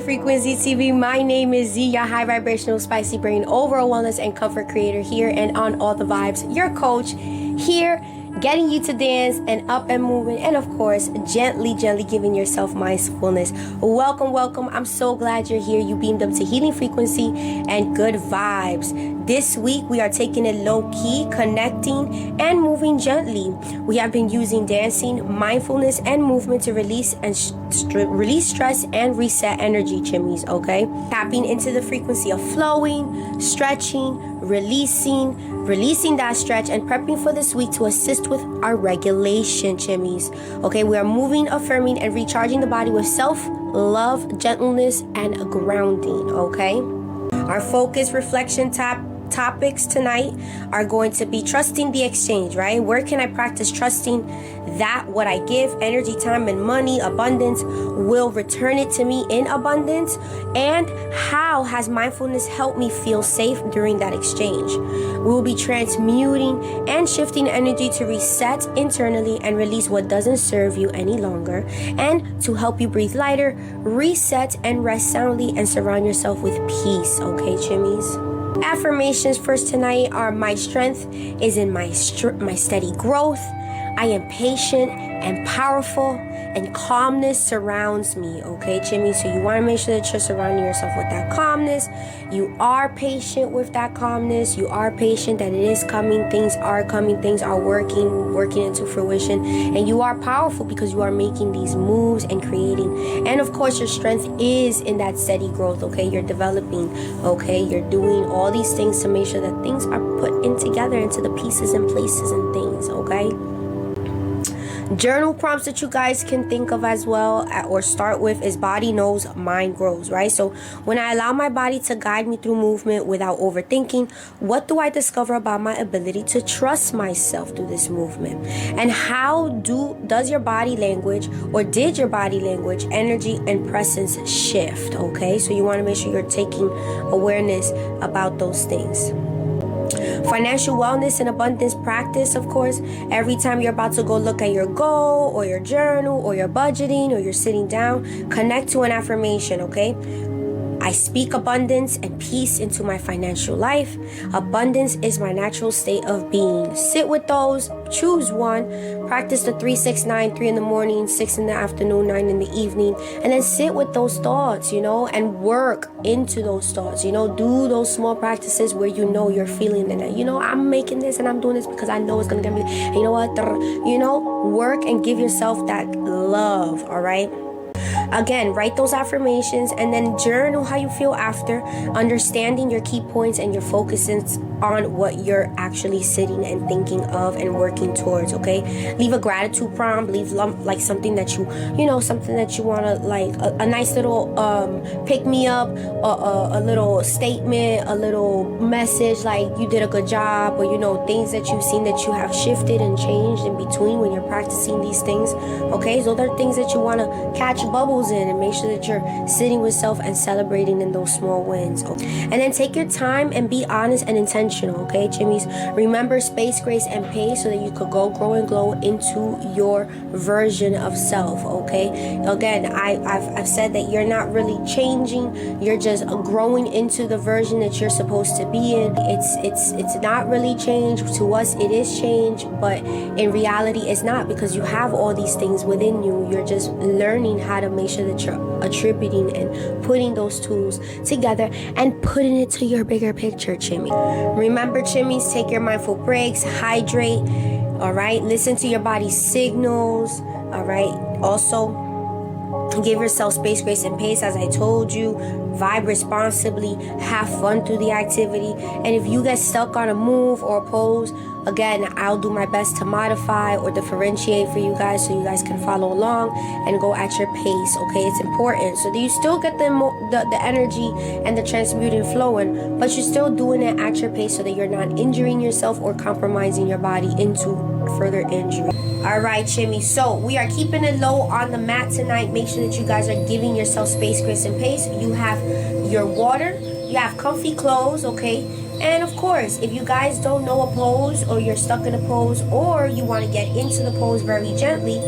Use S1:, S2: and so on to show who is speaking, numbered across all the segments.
S1: FrequenZeeTV. My name is Z, your high vibrational, spicy brain, overall wellness and comfort creator here and on All the Vibes, your coach here, getting you to dance and up and moving, and of course, gently giving yourself mindfulness. Welcome. I'm so glad you're here. You beamed up to healing frequency and good vibes. This week, we are taking it low key, connecting and moving gently. We have been using dancing, mindfulness, and movement to release stress and reset energy, chimneys, okay? Tapping into the frequency of flowing, stretching, releasing that stretch, and prepping for this week to assist with our regulation, chimneys. Okay, we are moving, affirming, and recharging the body with self-love, gentleness, and grounding, okay? Our focus reflection topics tonight are going to be trusting the exchange, right? Where can I practice trusting that what I give, energy, time, and money, abundance, will return it to me in abundance? And how has mindfulness helped me feel safe during that exchange? We will be transmuting and shifting energy to reset internally and release what doesn't serve you any longer, and to help you breathe lighter, reset, and rest soundly, and surround yourself with peace, okay, chimneys? Affirmations first tonight are: my strength is in my steady growth. I am patient and powerful, and calmness surrounds me, okay, Jimmy? So you want to make sure that you're surrounding yourself with that calmness. You are patient with that calmness. You are patient that it is coming. Things are coming. Things are working into fruition. And you are powerful because you are making these moves and creating. And of course, your strength is in that steady growth, okay? You're developing, okay? You're doing all these things to make sure that things are put in together into the pieces and places and things, okay? Journal prompts that you guys can think of as well or start with is: body knows, mind grows, right? So when I allow my body to guide me through movement without overthinking, what do I discover about my ability to trust myself through this movement? And how does your body language, or did your body language, energy, and presence shift, okay? So you want to make sure you're taking awareness about those things. Financial wellness and abundance practice, of course. Every time you're about to go look at your goal or your journal or your budgeting or you're sitting down, connect to an affirmation, okay? I speak abundance and peace into my financial life. Abundance is my natural state of being. Sit with those, choose one, practice the 3, 6, 9, 3 in the morning, 6 in the afternoon, 9 in the evening, and then sit with those thoughts, and work into those thoughts, do those small practices where you're feeling it. I'm making this and I'm doing this because I know it's going to get me, and you know what, work and give yourself that love, all right? Again, write those affirmations and then journal how you feel after, understanding your key points and your focuses on what you're actually sitting and thinking of and working towards, okay? Leave a gratitude prompt, leave like something that something that you want to, like a nice little pick me up, a little statement, a little message like you did a good job, or things that you've seen that you have shifted and changed in between when you're practicing these things, okay? So they're things that you want to catch bubbles in and make sure that you're sitting with self and celebrating in those small wins, okay? And then take your time and be honest and intentional, okay, chimneys? Remember space, grace, and pace so that you could grow and glow into your version of self, okay? Again, I've said that you're not really changing, you're just growing into the version that you're supposed to be in. It's not really change. To us it is change, but in reality it's not, because you have all these things within you. You're just learning how to make sure that you're attributing and putting those tools together and putting it to your bigger picture, chimney. Remember, chimneys, take your mindful breaks, hydrate, all right? Listen to your body's signals, all right? Also, give yourself space, grace, and pace, as I told you. Vibe responsibly, have fun through the activity. And if you get stuck on a move or a pose, again, I'll do my best to modify or differentiate for you guys so you guys can follow along and go at your pace, okay? It's important so that you still get the energy and the transmuting flowing, but you're still doing it at your pace so that you're not injuring yourself or compromising your body into further injury. All right, chimney. So we are keeping it low on the mat tonight. Make sure that you guys are giving yourself space, grace, and pace. You have your water. You have comfy clothes, okay? And of course, if you guys don't know a pose, or you're stuck in a pose, or you want to get into the pose very gently,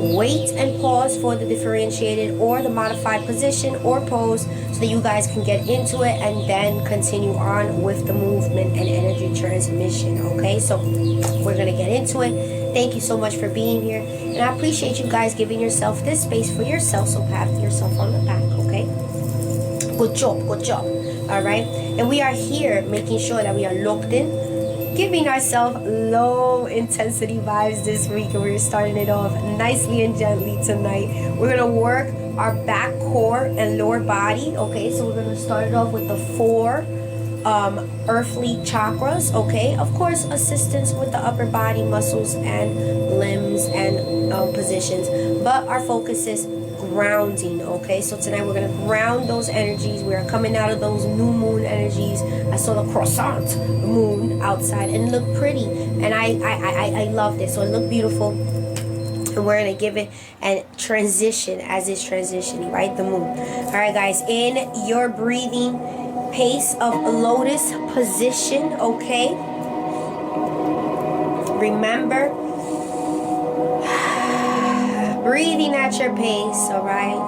S1: wait and pause for the differentiated or the modified position or pose so that you guys can get into it and then continue on with the movement and energy transmission. Okay, so we're gonna get into it. Thank you so much for being here, and I appreciate you guys giving yourself this space for yourself, so pat yourself on the back. Okay, good job, good job. All right, and we are here making sure that we are locked in, giving ourselves low intensity vibes this week, and we're starting it off nicely and gently tonight. We're gonna work our back core and lower body. Okay, so we're gonna start it off with the 4 earthly chakras. Okay, of course, assistance with the upper body muscles and limbs and positions, but our focus is grounding. Okay, so tonight we're gonna ground those energies. We are coming out of those new moon energies. I saw the croissant moon outside and it looked pretty, and I loved it. So it looked beautiful, and we're gonna give it a transition as it's transitioning, right? The moon. All right, guys, in your breathing pace of lotus position. Okay, remember, breathing at your pace. All right,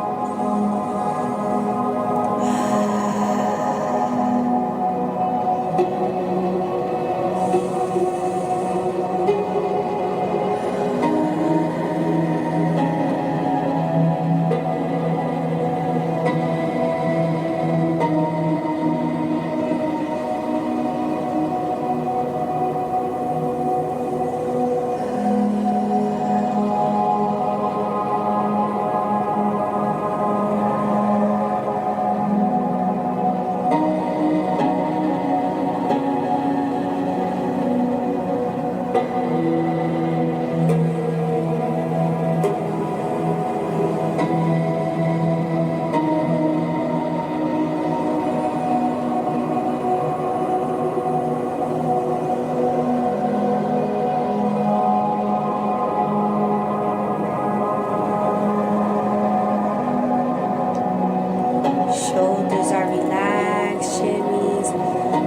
S1: shoulders are relaxed, shimmies.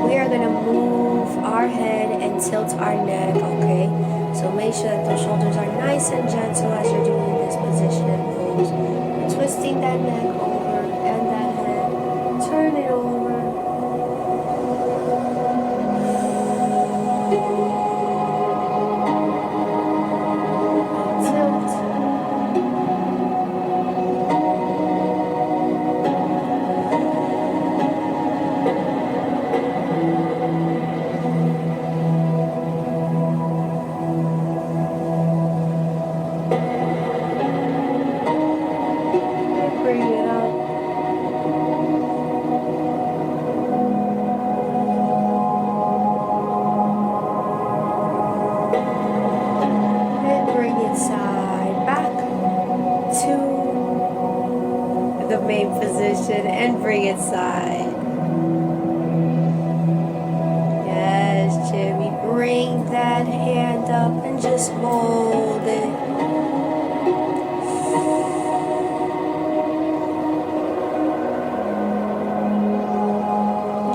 S1: We are going to move our head and tilt our neck, okay? So make sure that those shoulders are nice and gentle as you're doing this position and pose. You're twisting that neck over and that head. Turn it over. And bring it side. Yes, Jimmy. Bring that hand up and just hold it.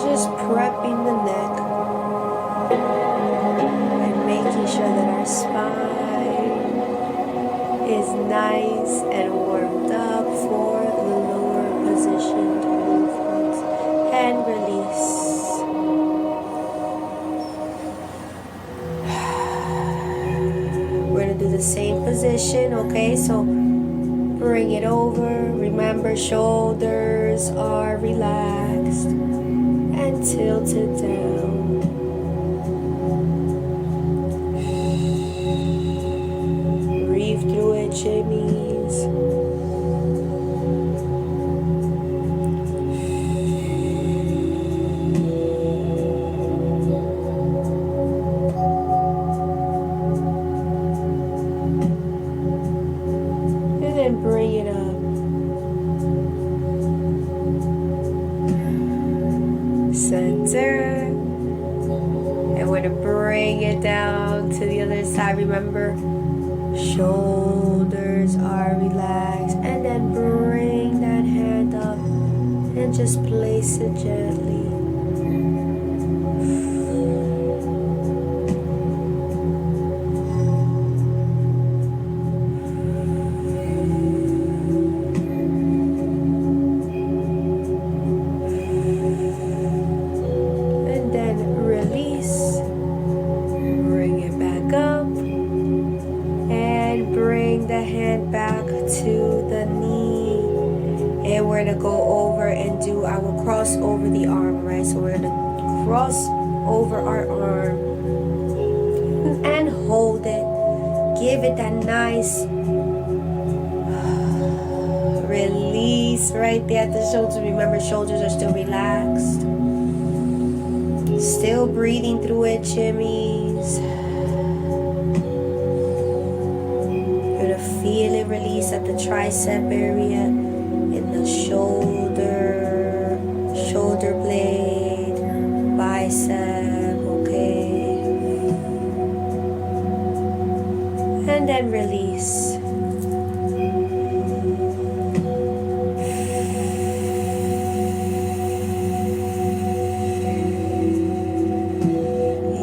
S1: Just prepping the neck and making sure that our spine is nice and warmed up for the lower positioned movements and release. We're going to do the same position, okay? So bring it over. Remember, shoulders are relaxed and tilted down. Breathe through it, Jimmies. Bring it up. Center. And we're going to bring it down to the other side. Remember, shoulders are relaxed. And then bring that hand up and just place it gently. we're going to go over and do our cross over the arm, right? So we're going to cross over our arm and hold it. Give it that nice release right there at the shoulders. Remember, shoulders are still relaxed. Still breathing through it, shimmies. You're going to feel it release at the tricep area, in the shoulder blade, bicep, okay? And then release.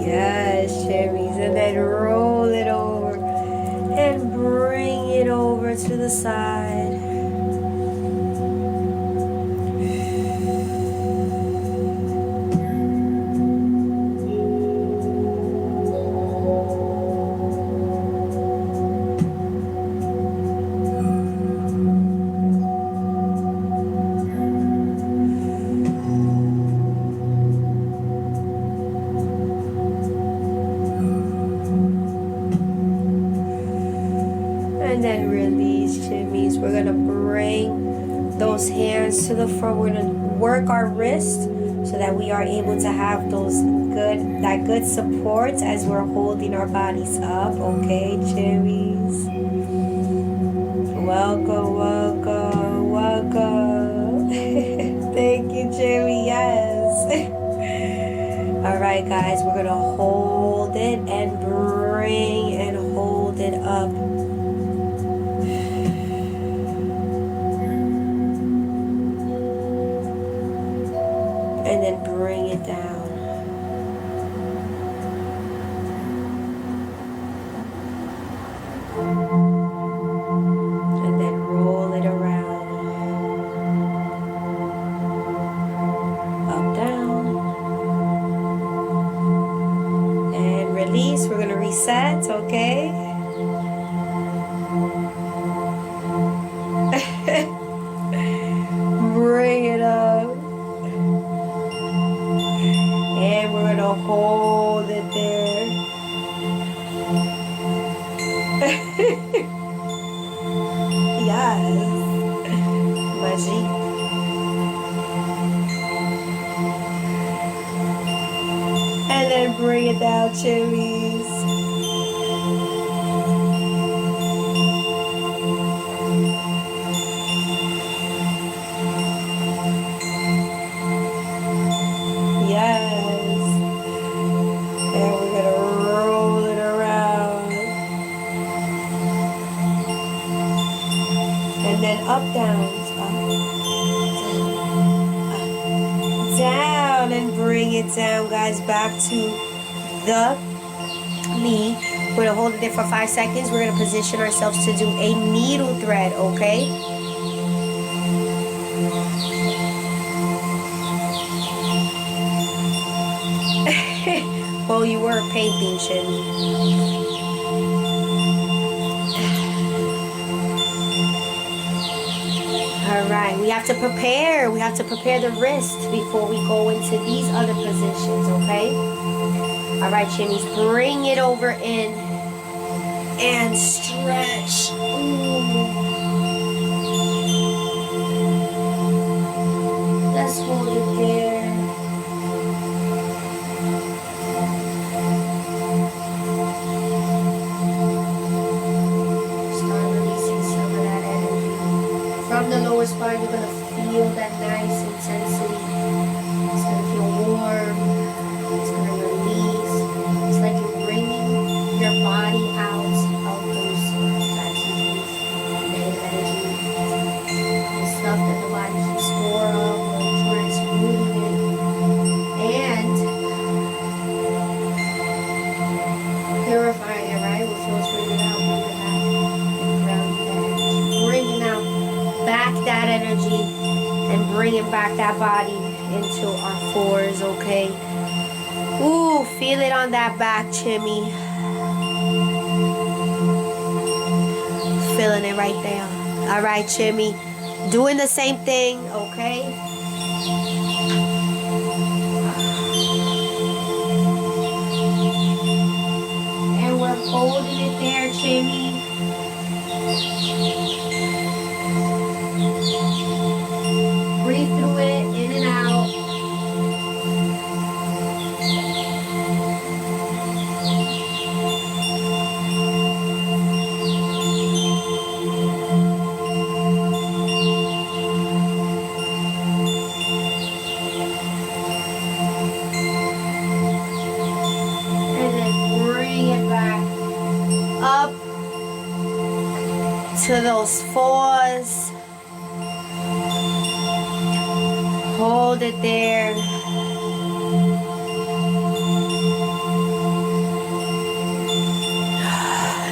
S1: Yes, shimmies. And then roll it over and bring it over to the side. And then release, shimmies. We're going to bring those hands to the front. We're going to work our wrist so that we are able to have that good support as we're holding our bodies up. Okay, shimmies. Welcome, welcome, welcome. Thank you, Jimmy. Yes. All right, guys. We're going to hold it and bring and hold it up. And then bring it down. And then roll it around. Up, down. And release. We're going to reset, okay? Bring it up. And we're going to hold it there. Yes. Magique. And then bring it down, chimneys. Up, down, down, and bring it down, guys, back to the knee. We're going to hold it there for 5 seconds. We're going to position ourselves to do a needle thread, okay? Well, you were painting, shimmy. Alright, we have to prepare. We have to prepare the wrist before we go into these other positions, okay? Alright, shimmies, bring it over in and stretch. Let's hold it there. From the lower spine, you're going to feel that nice intensity. It's going to feel warm. It's going to release. It's like you're bringing your body out of those negative energy. The stuff that the body keeps score of, transmuting it. And purifying it, right? We're supposed to bring it out, bringing out back that energy and bringing back that body into our fours, okay? Ooh, feel it on that back, chimmy. Feeling it right there. All right, chimmy. Doing the same thing, okay? And we're holding it there, Jimmy. Breathe through it, in and out. And then bring it back up to those fours. Hold it there.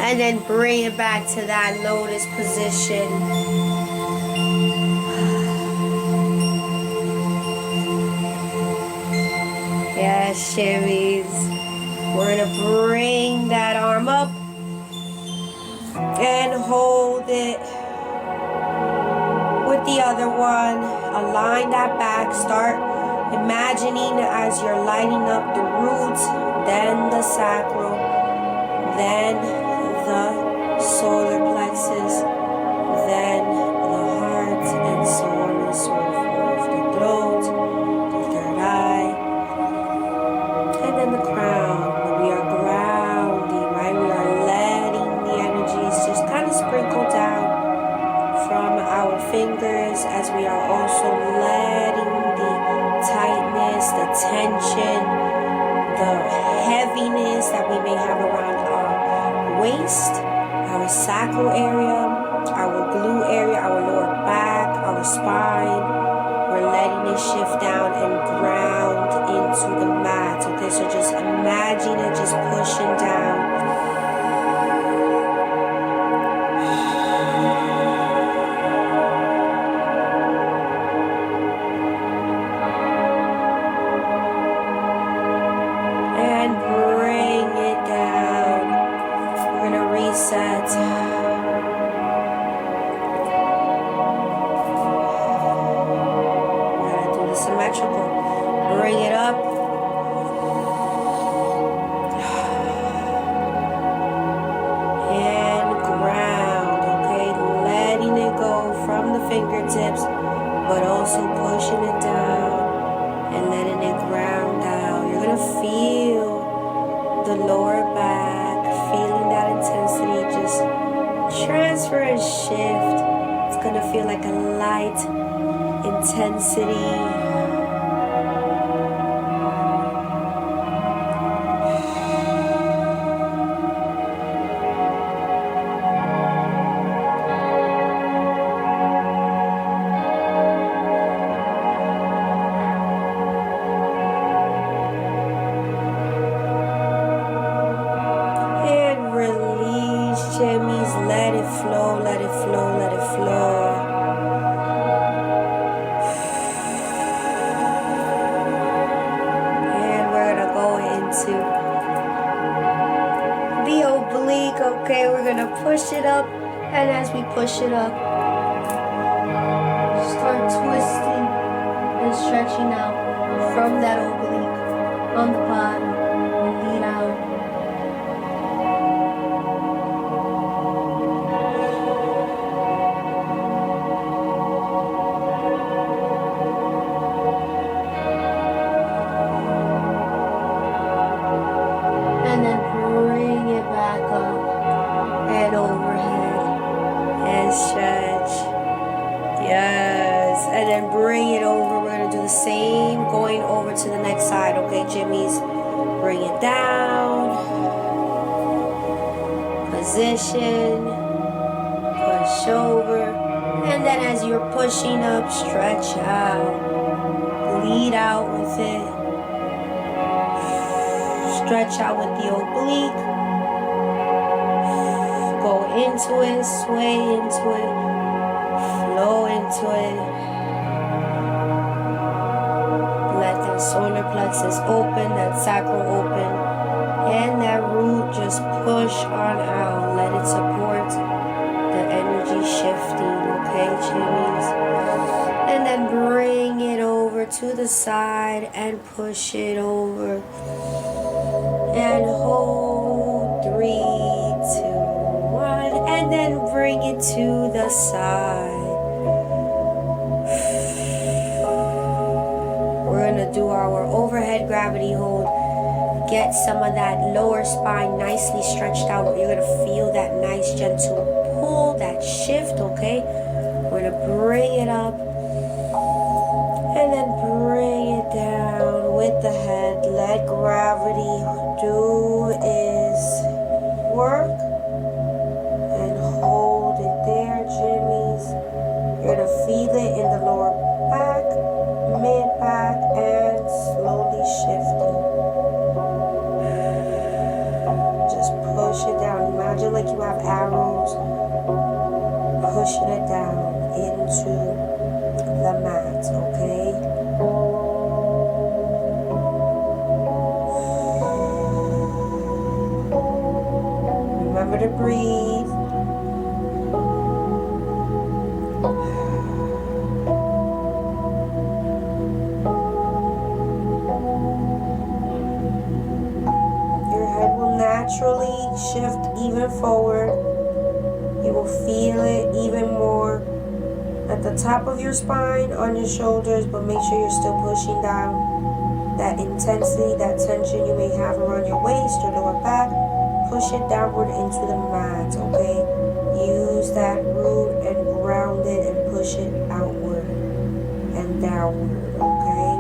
S1: And then bring it back to that lotus position. Yes, shimmies. We're going to bring that arm up and hold it with the other one. Align that back. Start imagining as you're lighting up the roots, then the sacral, then the solar plexus, then the heart, and so on and so forth. The throat, the third eye, and then the crown. We are grounding, right? We are letting the energies just kind of sprinkle down from our fingers, as we are also letting the tightness, the tension, the heaviness that we may have around our waist, our sacral area, our glute area, our lower back, our spine. We're letting it shift down and ground into the mat. Okay, so just imagine it just pushing down. And bring it down. We're going to reset. We're going to do the symmetrical. Bring it up. And ground, okay? Letting it go from the fingertips, but also pushing it down and letting it ground down. You're going to feel the lower back, feeling that intensity just transfer and shift. It's going to feel like a light intensity. And release, shimmies. Let it flow, let it flow, let it flow. And we're going to go into the oblique, okay? We're going to push it up. And as we push it up, start twisting and stretching out from that oblique on the bottom and lead out. And then bring it back up and overhead and stretch. Yes. And then bring it over. We're going to do the same going over to the next side. Okay, jimmies. Bring it down. Position. Push over. And then as you're pushing up, stretch out. Lead out with it. Stretch out with the oblique. Go into it, sway into it, flow into it. Let that solar plexus open, that sacral open, and that root just push on out. Let it support the energy shifting, okay, chimneys. And then bring it over to the side and push it over. And hold 3, 2, 1. And then bring it to the side. We're going to do our overhead gravity hold. Get some of that lower spine nicely stretched out. You're going to feel that nice gentle pull, that shift, okay? We're going to bring it up and then bring it down with the head. Let gravity do its work and hold it there, jimmies. You're going to feel it in the lower back, mid back, and slowly shifting. Just push it down. Imagine like you have arrows, pushing it down into the mat, okay? Remember to breathe. Naturally shift even forward. You will feel it even more at the top of your spine, on your shoulders, but make sure you're still pushing down that intensity, that tension you may have around your waist or lower back. Push it downward into the mat, okay? Use that root and ground it and push it outward and downward, okay?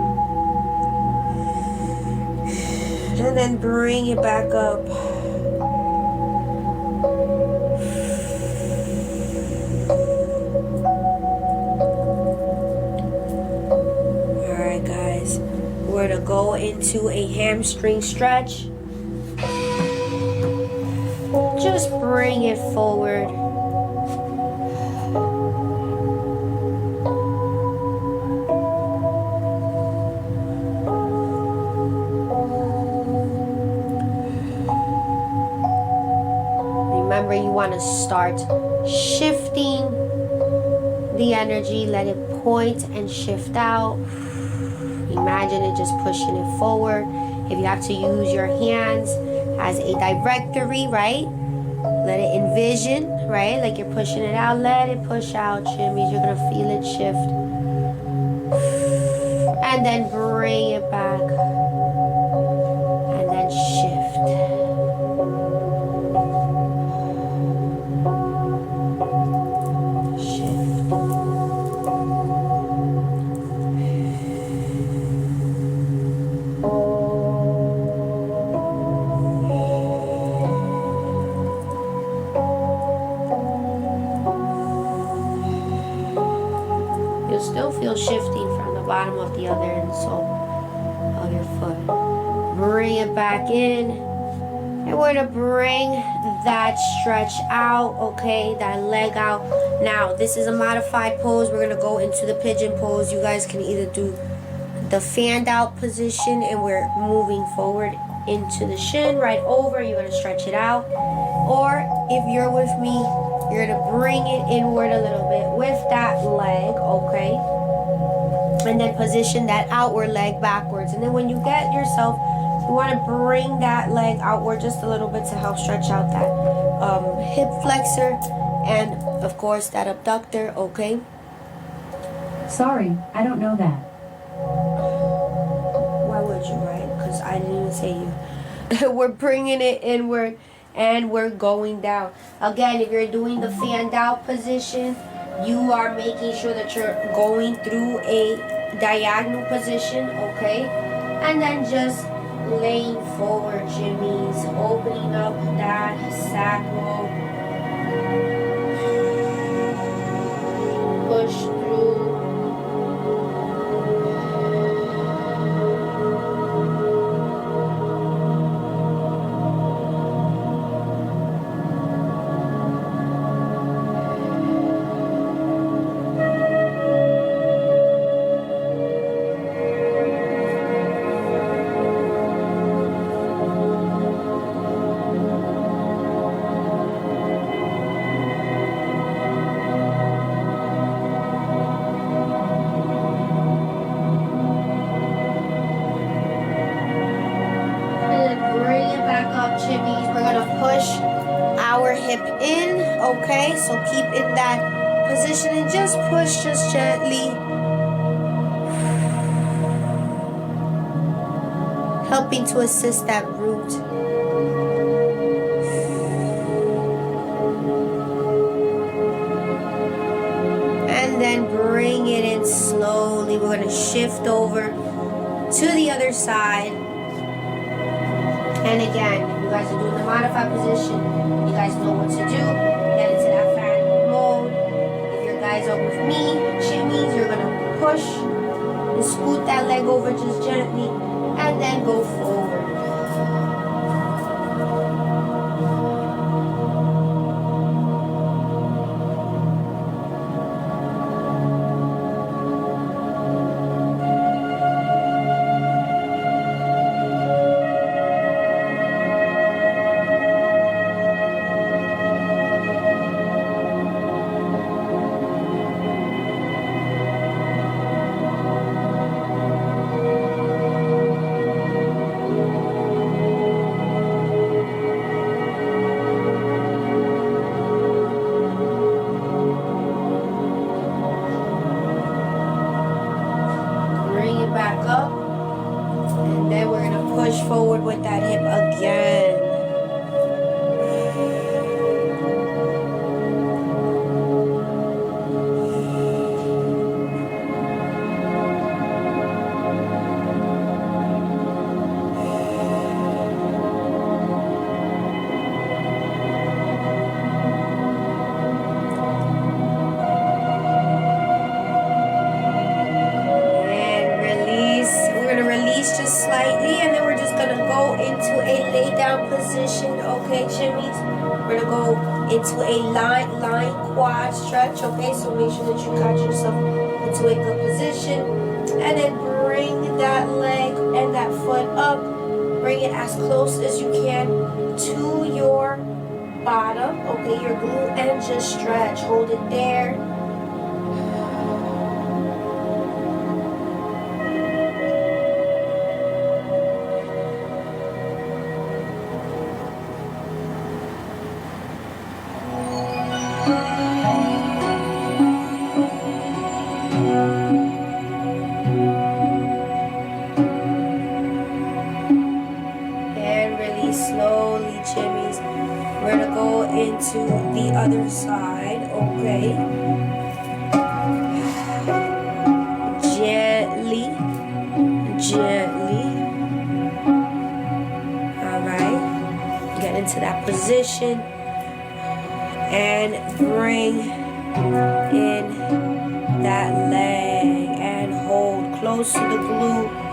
S1: And then bring it back up. Alright guys, we're going to go into a hamstring stretch. Just bring it forward. Remember, you want to start shifting the energy. Let it point and shift out. Imagine it just pushing it forward. If you have to use your hands as a directory, right? Let it envision, right? Like you're pushing it out. Let it push out, shimmies. You're going to feel it shift. And then bring it back. And then shift. Still feel shifting from the bottom of the other insole of your foot. Bring it back in. And we're going to bring that stretch out, okay? That leg out. Now, this is a modified pose. We're going to go into the pigeon pose. You guys can either do the fanned out position and we're moving forward into the shin, right over. You're going to stretch it out. Or if you're with me, you're going to bring it inward a little bit with that leg, okay? And then position that outward leg backwards. And then when you get yourself, you want to bring that leg outward just a little bit to help stretch out that hip flexor and, of course, that abductor, okay?
S2: Sorry, I don't know that.
S1: Why would you, right? Because I didn't even say you. We're bringing it inward. And we're going down. Again, if you're doing the fanned out position, you are making sure that you're going through a diagonal position, okay? And then just laying forward, jimmies, opening up that sacral. Push through. So keep in that position and just push just gently, helping to assist that root. And then bring it in slowly. We're going to shift over to the other side. And again, if you guys are doing the modified position, you guys know what to do. Get into that fan mode. If you guys are with me, shimmies, you're going to push and scoot that leg over just gently and then go forward. Forward with that hip again. And release. We're going to release just slightly, and then we're just going to go into a lay down position. Okay, shimmies, we're gonna go into a line quad stretch. Okay, so make sure that you got yourself into a good position, and then bring that leg and that foot up. Bring it as close as you can to your bottom, okay, your glute, and just stretch. Hold it there. Slowly, shimmies. We're gonna go into the other side, okay? Gently. All right. Get into that position and bring in that leg and hold close to the glute.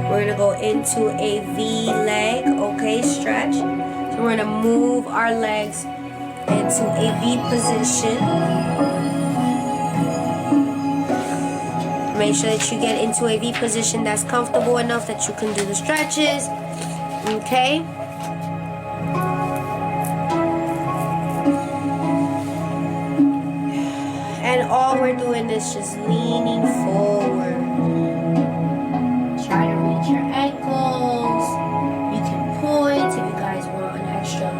S1: We're gonna go into a V leg, okay, stretch. So we're gonna move our legs into a V position. Make sure that you get into a V position that's comfortable enough that you can do the stretches, okay? And all we're doing is just leaning forward. Try to reach your ankles. You can point if you guys want an extra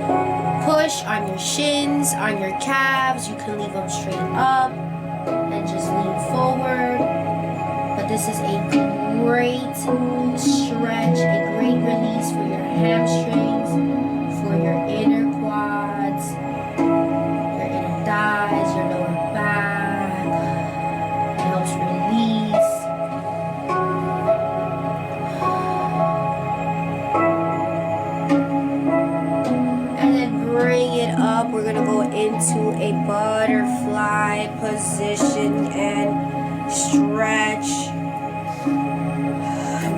S1: push on your shins, on your calves. You can leave them straight up and just lean forward. But this is a great stretch, a great release for your hamstrings, for your inner quads, your inner thighs, your lower back. It helps release. Up, we're gonna go into a butterfly position and stretch.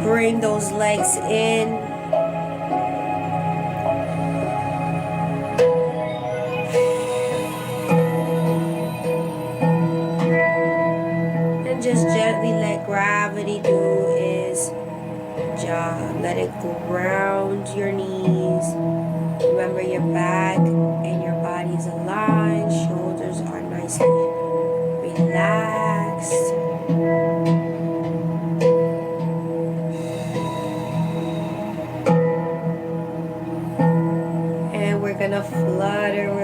S1: Bring those legs in. Let it ground your knees. Remember your back and your body is aligned. Shoulders are nice and relaxed. And we're gonna flutter,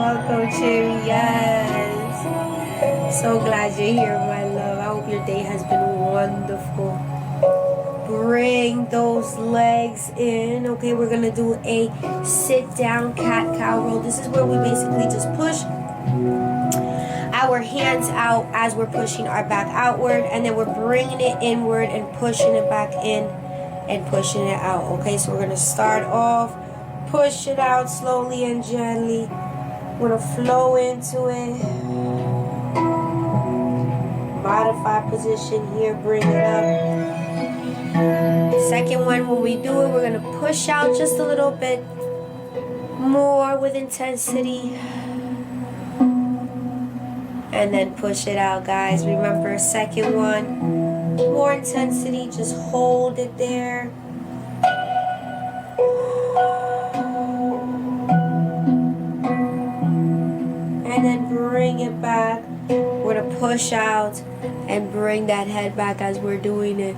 S1: welcome, Cherry. Yes. So glad you're here, my love. I hope your day has been wonderful. Bring those legs in. Okay, we're gonna do a sit down cat-cow roll. This is where we basically just push our hands out as we're pushing our back outward, and then we're bringing it inward and pushing it back in and pushing it out. Okay, so we're gonna start off, push it out slowly and gently. We're gonna flow into it. Modify position here, bring it up. Second one, when we do it, we're gonna push out just a little bit more with intensity. And then push it out, guys. Remember, second one, more intensity, just hold it there. And then bring it back. We're gonna push out and bring that head back as we're doing it.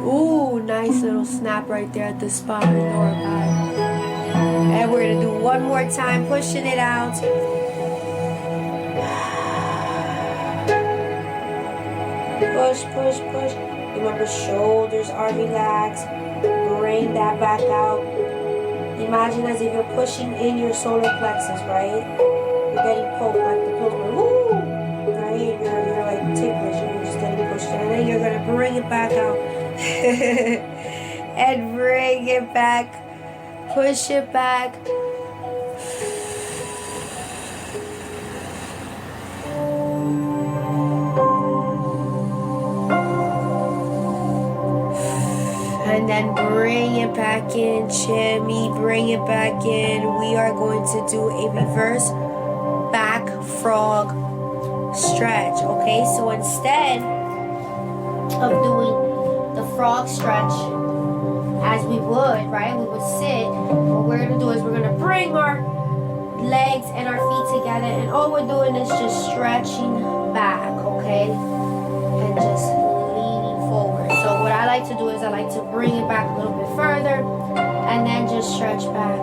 S1: Ooh, nice little snap right there at the spine and lower back. And we're gonna do one more time, pushing it out. Push, push, push. Remember, shoulders are relaxed. Bring that back out. Imagine as if you're pushing in your solar plexus, right? You're getting poked like the pillow. Woo! Right? You're like ticklish. You're just getting pushed in. And then you're gonna bring it back out. And bring it back. Push it back. And then bring it back in, Chimmy, bring it back in. We are going to do a reverse back frog stretch, okay? So instead of doing the frog stretch as we would, right? We would sit. What we're gonna do is we're gonna bring our legs and our feet together, and all we're doing is just stretching back, okay? And just leaning forward. So what I like to do is I like to bring it back a little bit further and then just stretch back.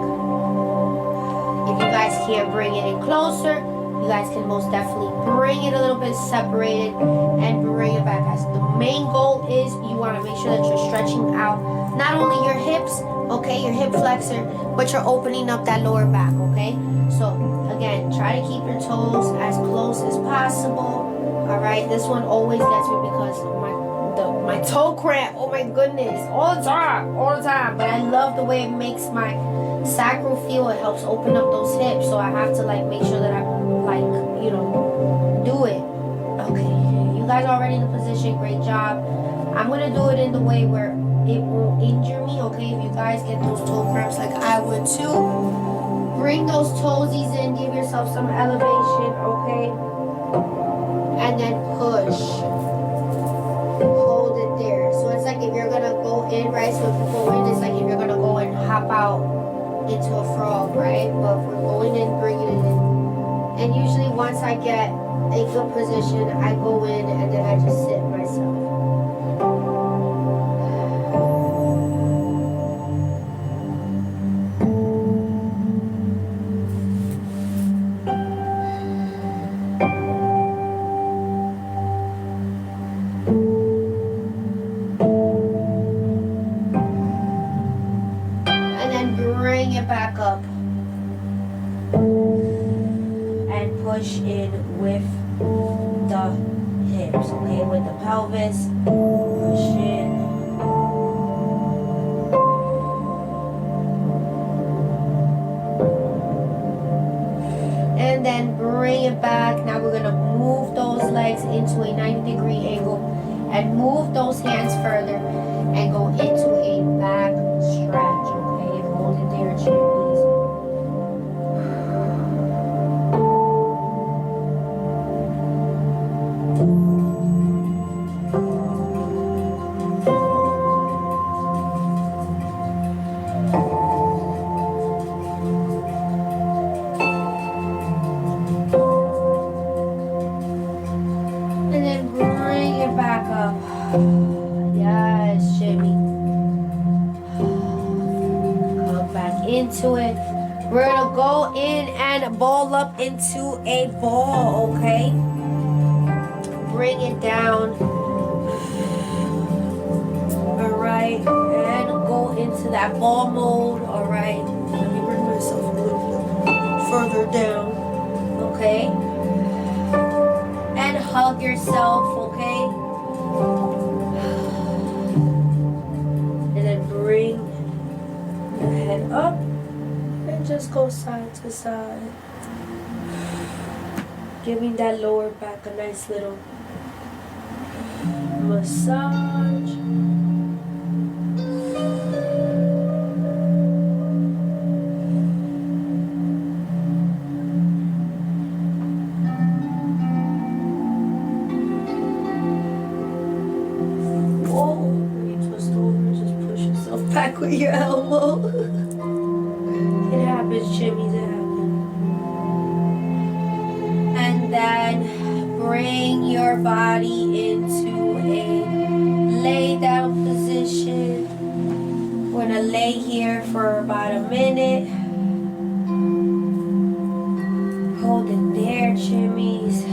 S1: If you guys can't bring it in closer, you guys can most definitely bring it a little bit separated and bring it back. As the main goal is you want to make sure that you're stretching out not only your hips, okay, your hip flexor, but you're opening up that lower back, okay? So again, try to keep your toes as close as possible. All right, this one always gets me because my toe cramp, oh my goodness, all the time. But I love the way it makes my sacral feel. It helps open up those hips, so I have to like make sure that I do it. Okay, you guys are already in the position, great job. I'm gonna do it in the way where it won't injure me, okay? If you guys get those toe cramps like I would too, bring those toesies in, give yourself some elevation, okay? And then push. Hold it there. So it's like if you're gonna go in, right? So if you go in, it's like if you're gonna go and hop out into a frog, right? But we're going in, bringing it in. And usually once I get a good position, I go in and then I just sit myself. Bring it back up and push in with the hips, okay, with the pelvis, push in. And then bring it back. Now we're gonna move those legs into a 90-degree angle and move those hands further and go into a back stretch. Hold it there, chin, please. ball up into a ball, okay? Bring it down. Alright, and go into that ball mode, alright? Let me bring myself a little further down, okay? And hug yourself, okay? And then bring the head up and just go side to side. Giving that lower back a nice little massage. Back with your elbow. It happens, chimmies, it happens. And then bring your body into a lay down position. We're gonna lay here for about a minute. Hold it there, chimmies.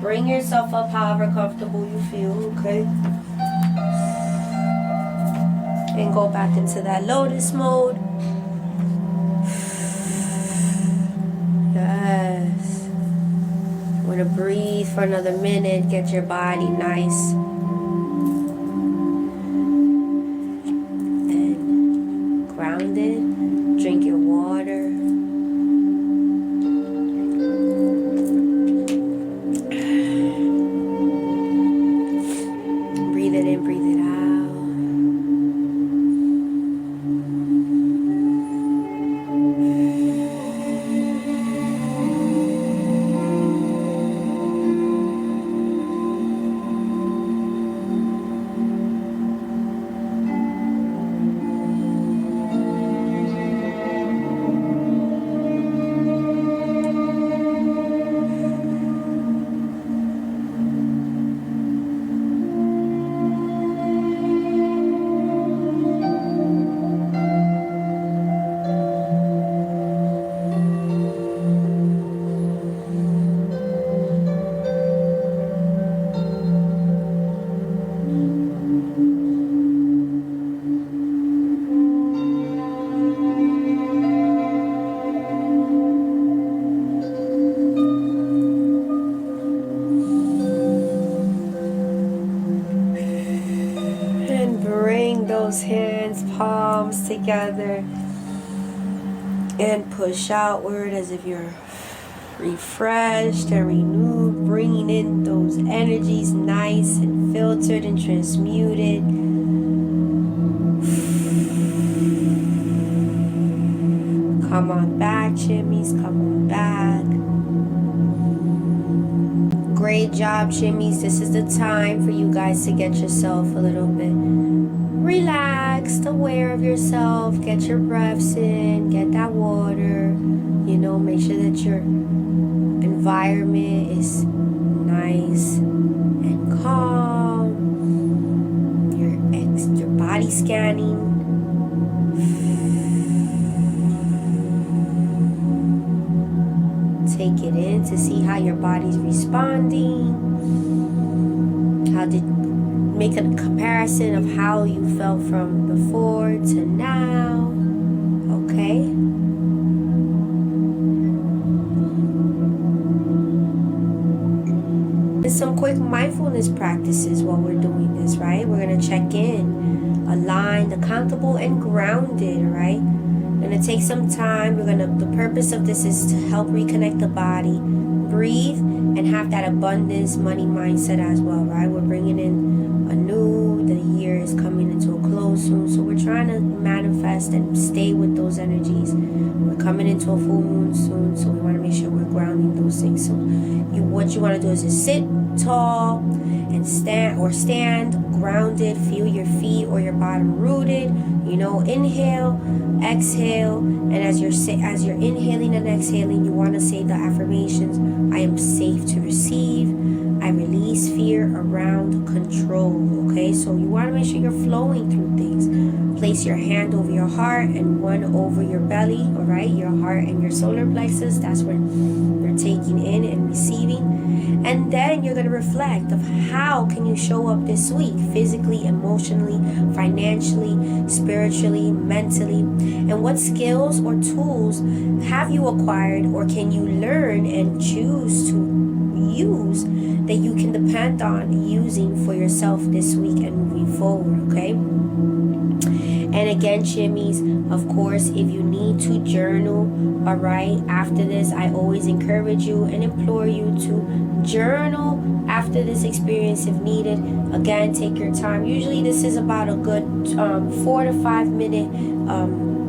S1: Bring yourself up however comfortable you feel, okay? And go back into that lotus mode. Yes. I'm gonna breathe for another minute, get your body nice and grounded. Drink your water. Breathe it in, breathe it out. Those hands, palms together, and push outward as if you're refreshed and renewed, bringing in those energies nice and filtered and transmuted. Come on back, chimneys, come on back. Great job, chimneys. This is the time for you guys to get yourself a little bit relaxed, aware of yourself, get your breaths in, get that water, make sure that your environment is nice and calm, your body scanning. Take it in to see how your body's responding. Make a comparison of how you felt from before to now. Okay? And some quick mindfulness practices while we're doing this, right? We're going to check in, aligned, accountable, and grounded, right? And gonna take some time. The purpose of this is to help reconnect the body, breathe, and have that abundance money mindset as well, right? We're bringing in the year is coming into a close soon, so we're trying to manifest and stay with those energies. We're coming into a full moon soon, so we want to make sure we're grounding those things. So what you want to do is just sit tall and stand grounded. Feel your feet or your bottom rooted. Inhale, exhale, and as you're inhaling and exhaling, you want to say the affirmations. I am safe to receive. I release fear around control. Okay, so you want to make sure you're flowing through things. Place your hand over your heart and one over your belly. All right, your heart and your solar plexus. That's when you're taking in and receiving. And then you're going to reflect of how can you show up this week, physically, emotionally, financially, spiritually, mentally, and what skills or tools have you acquired or can you learn and choose to use that you can depend on using for yourself this week and moving forward, okay? And again, chimmies, of course, if you need to journal, all right, after this, I always encourage you and implore you to journal after this experience if needed. Again, take your time. Usually this is about a good 4 to 5 minute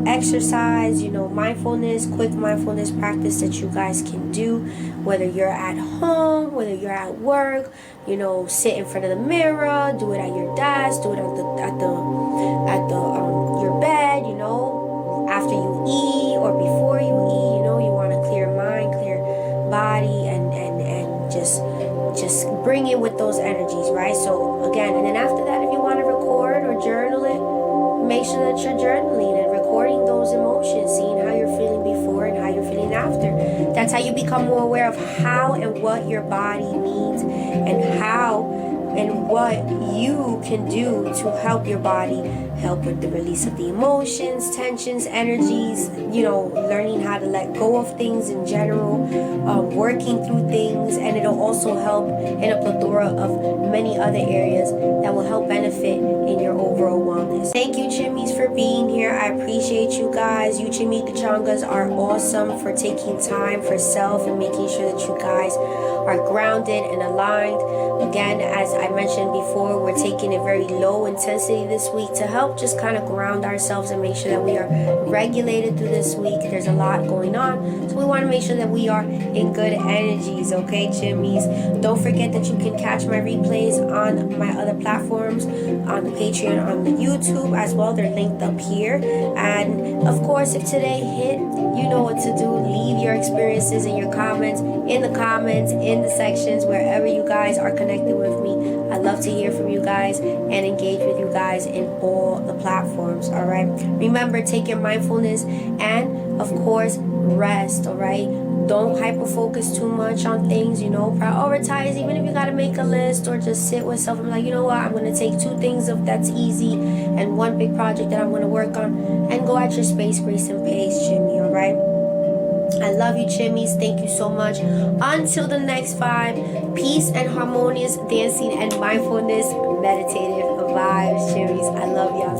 S1: exercise, mindfulness, quick mindfulness practice that you guys can do, whether you're at home, whether you're at work, sit in front of the mirror, do it at your desk, do it at your bed, after you eat or before you eat, you want to clear mind, clear body, and just bring it with those energies, right? So again, and then after that, if you want to record or journal it, make sure that you're journaling and recording those emotions, seeing how you're feeling before and how you're feeling after. That's how you become more aware of how and what your body needs and how and what you can do to help your body, help with the release of the emotions, tensions, energies, learning how to let go of things in general, working through things, and it'll also help in a plethora of many other areas that will help benefit in your overall wellness. Thank you, Chimmies, for being here. I appreciate you guys. You Chimichangas are awesome for taking time for self and making sure that you guys are grounded and aligned. Again, as I mentioned before, we're taking a very low intensity this week to help just kind of ground ourselves and make sure that we are regulated through this week. There's a lot going on, so we want to make sure that we are in good energies, okay, Chimmies? Don't forget that you can catch my replays on my other platforms, on the Patreon, on the YouTube as well. They're linked up here. And of course, if today hit, you know what to do. Leave your experiences and your comments in the sections, wherever you guys are connected with me. I love to hear from you guys and engage with you guys in all the platforms, all right? Remember, take your mindfulness and, of course, rest, all right? Don't hyper-focus too much on things, prioritize, even if you got to make a list or just sit with self and be like, you know what, I'm going to take 2 things that's easy and 1 big project that I'm going to work on, and go at your space, grace, and pace, Jimmy, all right? I love you, Chimmies. Thank you so much. Until the next 5, peace and harmonious dancing and mindfulness meditative vibes, Chimmies. I love y'all.